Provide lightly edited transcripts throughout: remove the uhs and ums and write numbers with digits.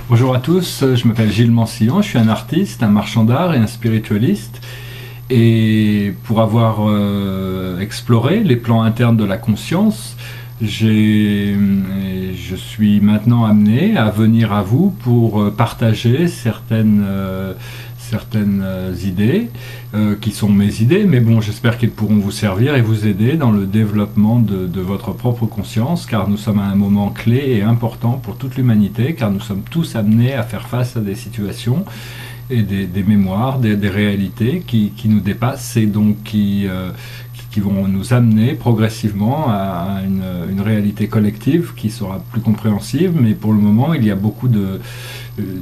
Bonjour à tous, je m'appelle Gilles Mancillon, je suis un artiste, un marchand d'art et un spiritualiste. Et pour avoir exploré les plans internes de la conscience, je suis maintenant amené à venir à vous pour partager certaines idées qui sont mes idées, mais bon, j'espère qu'elles pourront vous servir et vous aider dans le développement de votre propre conscience, car nous sommes à un moment clé et important pour toute l'humanité, car nous sommes tous amenés à faire face à des situations et des mémoires, des réalités qui nous dépassent et donc qui vont nous amener progressivement à une réalité collective qui sera plus compréhensible, mais pour le moment il y a beaucoup de...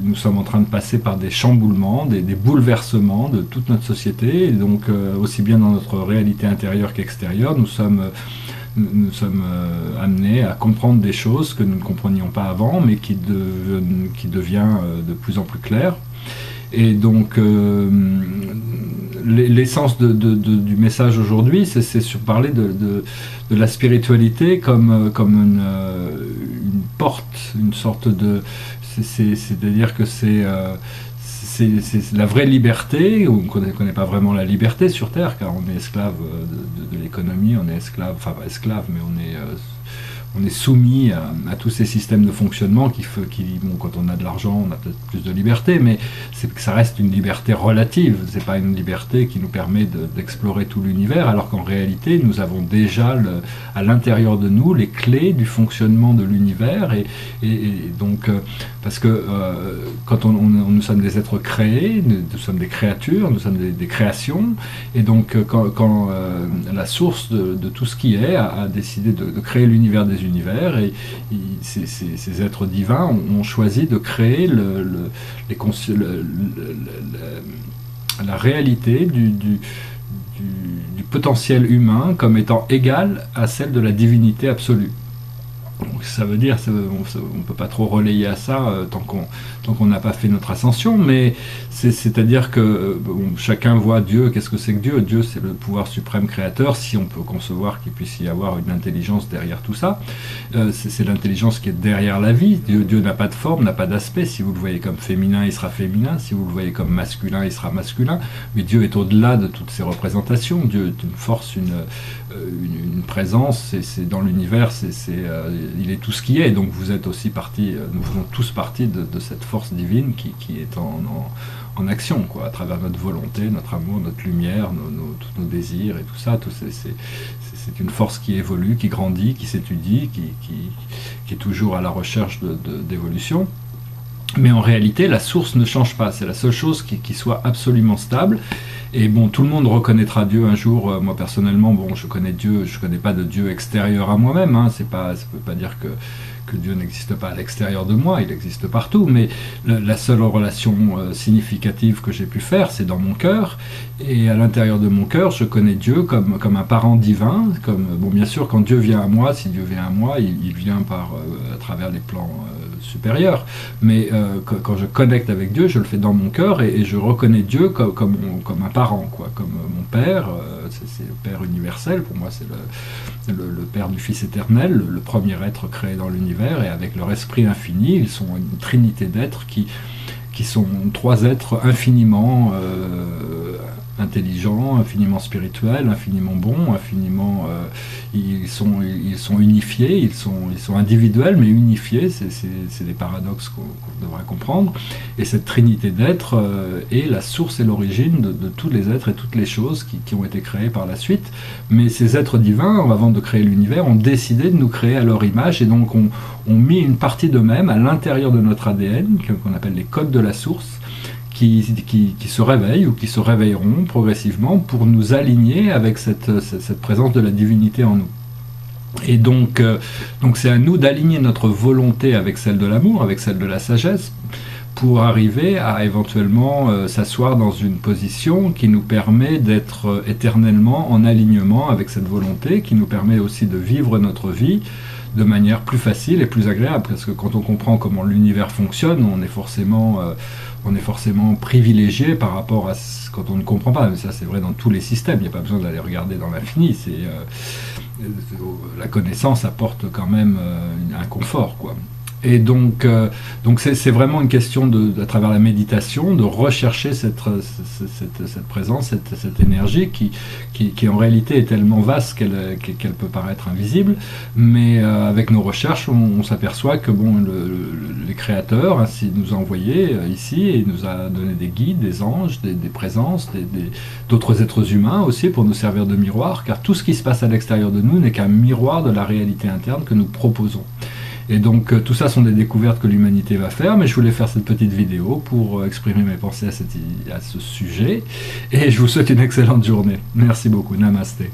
Nous sommes en train de passer par des chamboulements, des bouleversements de toute notre société, et donc aussi bien dans notre réalité intérieure qu'extérieure, nous sommes amenés à comprendre des choses que nous ne comprenions pas avant, mais qui devient de plus en plus clair. Et donc l'essence du message aujourd'hui, c'est sur parler de la spiritualité comme une porte, une sorte de... C'est-à-dire que c'est la vraie liberté. On ne connaît pas vraiment la liberté sur Terre, car on est esclave de l'économie, on est esclave, enfin pas esclave, mais on est soumis à tous ces systèmes de fonctionnement bon, quand on a de l'argent, on a peut-être plus de liberté, mais ça reste une liberté relative. C'est pas une liberté qui nous permet d'explorer tout l'univers, alors qu'en réalité, nous avons déjà à l'intérieur de nous les clés du fonctionnement de l'univers, et donc parce que quand nous sommes des êtres créés, nous sommes des créatures, nous sommes des créations, et donc quand la source de tout ce qui est a décidé de créer l'univers des univers, et ces êtres divins ont choisi de créer la réalité du potentiel humain comme étant égale à celle de la divinité absolue. Donc ça veut dire, on ne peut pas trop relayer à ça tant qu'on n'a pas fait notre ascension, mais c'est-à-dire que bon, chacun voit Dieu. Qu'est-ce que c'est que Dieu? Dieu, c'est le pouvoir suprême créateur, si on peut concevoir qu'il puisse y avoir une intelligence derrière tout ça. C'est l'intelligence qui est derrière la vie. Dieu n'a pas de forme, n'a pas d'aspect. Si vous le voyez comme féminin, il sera féminin. Si vous le voyez comme masculin, il sera masculin. Mais Dieu est au-delà de toutes ces représentations. Dieu est une force, une présence, c'est dans l'univers, il est tout ce qui est, donc vous êtes aussi partie, nous faisons tous partie de cette force divine qui est en action, quoi, à travers notre volonté, notre amour, notre lumière, tous nos désirs et tout ça. C'est une force qui évolue, qui grandit, qui s'étudie, qui est toujours à la recherche d'évolution. Mais en réalité, la source ne change pas. C'est la seule chose qui soit absolument stable. Et bon, tout le monde reconnaîtra Dieu un jour. Moi, personnellement, bon, je connais Dieu. Je connais pas de Dieu extérieur à moi-même. Hein. Ça peut pas dire que Dieu n'existe pas à l'extérieur de moi. Il existe partout. Mais la seule relation significative que j'ai pu faire, c'est dans mon cœur. Et à l'intérieur de mon cœur, je connais Dieu comme un parent divin. Bon, bien sûr, quand Dieu vient à moi, si Dieu vient à moi, il vient à travers les plans supérieur, mais quand je connecte avec Dieu, je le fais dans mon cœur, et je reconnais Dieu comme un parent, quoi, comme mon père. C'est le Père universel, pour moi c'est le Père du Fils éternel, le premier être créé dans l'univers, et avec leur esprit infini, ils sont une trinité d'êtres qui sont trois êtres infiniment intelligents, infiniment spirituels, infiniment bons, infiniment... ils sont unifiés, ils sont individuels, mais unifiés. C'est des paradoxes qu'on devrait comprendre. Et cette trinité d'êtres est la source et l'origine de tous les êtres et toutes les choses qui ont été créées par la suite. Mais ces êtres divins, avant de créer l'univers, ont décidé de nous créer à leur image, et donc ont mis une partie d'eux-mêmes à l'intérieur de notre ADN, qu'on appelle les codes de la source, qui se réveillent ou qui se réveilleront progressivement pour nous aligner avec cette présence de la divinité en nous. Et donc c'est à nous d'aligner notre volonté avec celle de l'amour, avec celle de la sagesse, pour arriver à éventuellement s'asseoir dans une position qui nous permet d'être éternellement en alignement avec cette volonté, qui nous permet aussi de vivre notre vie de manière plus facile et plus agréable, parce que quand on comprend comment l'univers fonctionne, on est forcément privilégié par rapport à quand on ne comprend pas. Mais ça, c'est vrai dans tous les systèmes, il n'y a pas besoin d'aller regarder dans l'infini. La connaissance apporte quand même un confort, quoi. Et donc c'est vraiment une question à travers la méditation, de rechercher cette présence, cette énergie qui en réalité est tellement vaste qu'elle peut paraître invisible, mais avec nos recherches, on s'aperçoit que les créateurs ainsi nous a envoyé ici et nous a donné des guides, des anges, des présences, d'autres êtres humains aussi pour nous servir de miroir, car tout ce qui se passe à l'extérieur de nous n'est qu'un miroir de la réalité interne que nous proposons. Et donc tout ça sont des découvertes que l'humanité va faire, mais je voulais faire cette petite vidéo pour exprimer mes pensées à ce sujet. Et je vous souhaite une excellente journée. Merci beaucoup. Namasté.